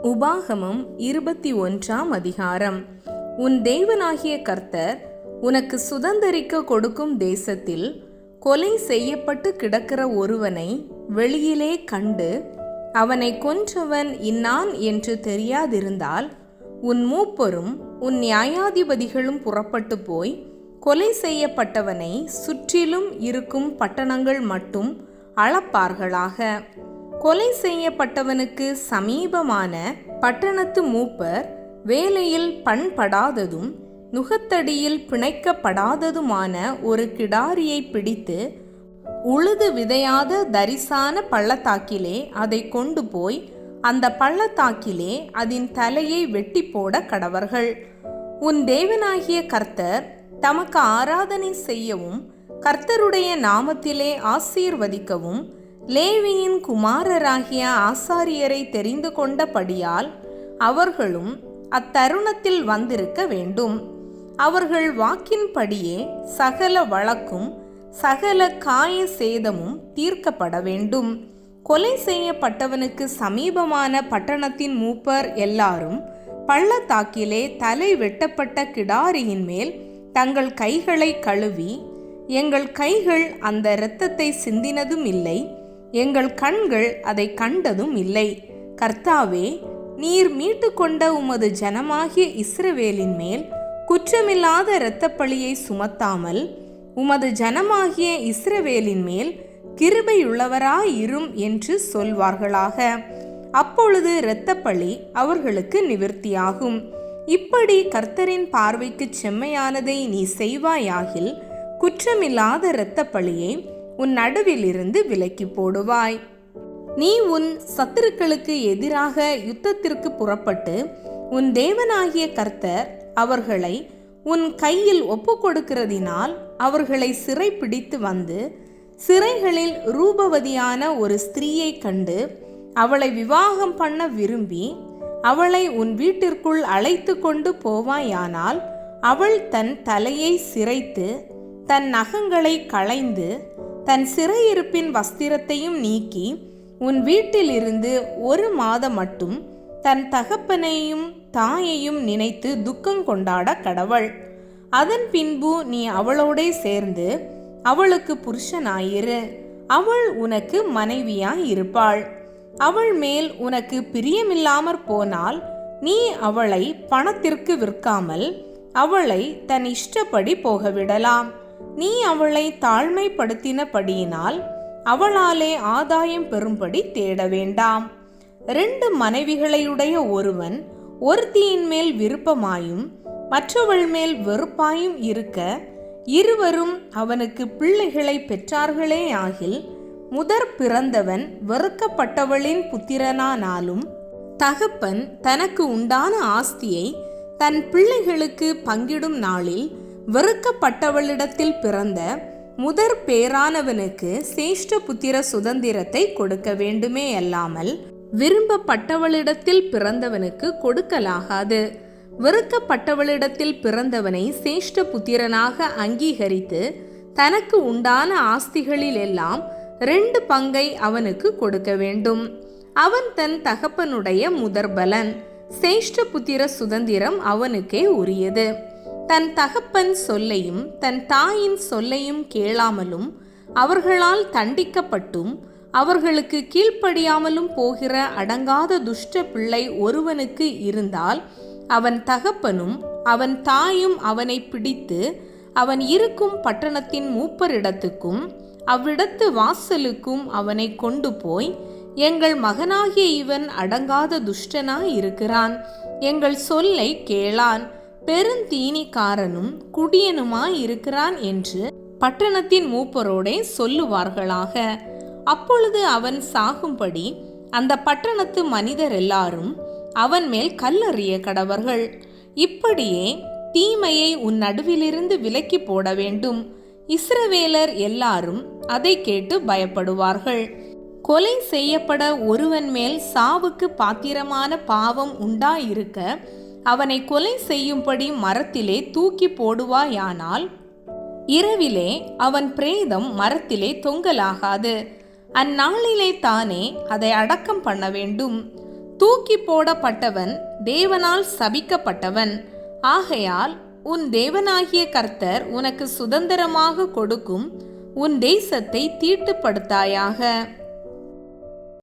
உபாகமம் 21 அதிகாரம். உன் தேவனாகிய கர்த்தர் உனக்கு சுதந்தரிக்க கொடுக்கும் தேசத்தில் கொலை செய்யப்பட்டு கிடக்கிற ஒருவனை வெளியிலே கண்டு அவனை கொன்றவன் இன்னான் என்று தெரியாதிருந்தால் உன் மூப்பரும் உன் நியாயாதிபதிகளும் புறப்பட்டு போய் கொலை செய்யப்பட்டவனை சுற்றிலும் இருக்கும் பட்டணங்கள் மட்டும் அளப்பார்களாக. கொலை செய்யப்பட்டவனுக்கு சமீபமான பட்டணத்து மூப்பர் வேலையில் பண்படாததும் நுகத்தடியில் பிணைக்கப்படாததுமான ஒரு கிடாரியை பிடித்து உழுது விதையாத தரிசான பள்ளத்தாக்கிலே அதை கொண்டு போய் அந்த பள்ளத்தாக்கிலே அதன் தலையை வெட்டி போட கடவர்கள். உன் தேவனாகிய கர்த்தர் தமக்கு ஆராதனை செய்யவும் கர்த்தருடைய நாமத்திலே ஆசீர்வதிக்கவும் லேவியின் குமாரராகிய ஆசாரியரை தெரிந்து கொண்டபடியால் அவர்களும் அத்தருணத்தில் வந்திருக்க வேண்டும். அவர்கள் வாக்கின்படியே சகல வழக்கும் சகல காய சேதமும் தீர்க்கப்பட வேண்டும். கொலை செய்யப்பட்டவனுக்கு சமீபமான பட்டணத்தின் மூப்பர் எல்லாரும் பள்ளத்தாக்கிலே தலை வெட்டப்பட்ட கிடாரியின் மேல் தங்கள் கைகளை கழுவி, எங்கள் கைகள் அந்த இரத்தத்தை சிந்தினதும் இல்லை, எங்கள் கண்கள் அதை கண்டதும் இல்லை. கர்த்தாவே, நீர் மீட்டு கொண்ட உமது ஜனமாகிய இஸ்ரவேலின் மேல் குற்றமில்லாத இரத்தப்பழியை சுமத்தாமல் உமது ஜனமாகிய இஸ்ரவேலின் மேல் கிருபையுள்ளவராயிரும் என்று சொல்வார்களாக. அப்பொழுது இரத்தப்பழி அவர்களுக்கு நிவிர்த்தியாகும். இப்படி கர்த்தரின் பார்வைக்கு செம்மையானதை நீ செய்வாயாகில் குற்றமில்லாத இரத்தப்பழியை உன் நடுவிலிருந்து விலக்கி போடுவாய். நீ உன் சத்துருக்களுக்கு எதிராக யுத்தத்திற்கு புறப்பட்டு உன் தேவனாகிய கர்த்தர் அவர்களை உன் கையில் ஒப்பு கொடுக்கிறதினால் அவர்களை சிறை பிடித்து வந்து சிறைகளில் ரூபவதியான ஒரு ஸ்திரீயை கண்டு அவளை விவாகம் பண்ண விரும்பி அவளை உன் வீட்டிற்குள் அழைத்து கொண்டு போவாயானால் அவள் தன் தலையை சிரைத்து தன் நகங்களை களைந்து தன் சிறையிருப்பின் வஸ்திரத்தையும் நீக்கி உன் வீட்டிலிருந்து 1 மாதம் மட்டும் தன் தகப்பனையும் தாயையும் நினைத்து துக்கம் கொண்டாட கடவள். அதன் பின்பு நீ அவளோடே சேர்ந்து அவளுக்கு புருஷனாயிரு. அவள் உனக்கு மனைவியாயிருப்பாள். அவள் மேல் உனக்கு பிரியமில்லாமற் போனால் நீ அவளை பணத்திற்கு விற்காமல் அவளை தன் இஷ்டப்படி போகவிடலாம். நீ அவளை தாழ்மைப்படுத்தினபடியினால் அவளாலே ஆதாயம் பெறும்படி தேட வேண்டாம். 2 மனைவிகளையுடைய ஒருவன் ஒருத்தியின் மேல் விருப்பமாயும் மற்றவள் மேல் வெறுப்பாயும் இருக்க இருவரும் அவனுக்கு பிள்ளைகளை பெற்றார்களே ஆகில் முதற் பிறந்தவன் வெறுக்கப்பட்டவளின் புத்திரனானாலும் தகப்பன் தனக்கு உண்டான ஆஸ்தியை தன் பிள்ளைகளுக்கு பங்கிடும் நாளில் வெறுக்கப்பட்டவளிடத்தில் பிறந்த முதற் பேரானவனுக்கு சேஷ்ட புத்திர சுதந்திரத்தை கொடுக்க வேண்டுமே அல்லாமல் விரும்பப்பட்டவளிடத்தில் பிறந்தவனுக்கு கொடுக்கலாகாது. வெறுக்கப்பட்டவளிடத்தில் பிறந்தவனை சேஷ்ட புத்திரனாக அங்கீகரித்து தனக்கு உண்டான ஆஸ்திகளில் எல்லாம் 2 பங்கை அவனுக்கு கொடுக்க வேண்டும். அவன் தன் தகப்பனுடைய முதற்பலன். சேஷ்ட புத்திர சுதந்திரம் அவனுக்கே உரியது. தன் தகப்பன் சொல்லையும் தன் தாயின் சொல்லையும் கேளாமலும் அவர்களால் தண்டிக்கப்பட்டும் அவர்களுக்கு கீழ்ப்படியாமலும் போகிற அடங்காத துஷ்ட பிள்ளை ஒருவனுக்கு இருந்தால் அவன் தகப்பனும் அவன் தாயும் அவனை பிடித்து அவன் இருக்கும் பட்டணத்தின் மூப்பரிடத்துக்கும் அவ்விடத்து வாசலுக்கும் அவனை கொண்டு போய், எங்கள் மகனாகிய இவன் அடங்காத துஷ்டனாய் இருக்கிறான், எங்கள் சொல்லை கேளான், பெருந்தீனிக்காரனும் குடியனுமாய் இருக்கிறான் என்று பட்டணத்தின் மூப்பரோடே சொல்லுவார்களாக. அப்பொழுது அவன் சாகும்படி அந்த பட்டணத்து மனிதர் எல்லாரும் அவன் மேல் கல்லெறிய கடவர்கள். இப்படியே தீமையை உன் நடுவிலிருந்து விலக்கி போட வேண்டும். இஸ்ரவேலர் எல்லாரும் அதை கேட்டு பயப்படுவார்கள். கொலை செய்யப்பட ஒருவன் மேல் சாவுக்கு பாத்திரமான பாவம் உண்டாயிருக்க அவனை கொலை செய்யும்படி மரத்திலே தூக்கி போடுவாயானால் இரவிலே அவன் பிரேதம் மரத்திலே தொங்கலாகாது. அந்நாளிலே தானே அதை அடக்கம் பண்ண வேண்டும். தூக்கி போடப்பட்டவன் தேவனால் சபிக்கப்பட்டவன். ஆகையால் உன் தேவனாகிய கர்த்தர் உனக்கு சுதந்திரமாக கொடுக்கும் உன் தேசத்தை தீட்டுப்படுத்தாயாக.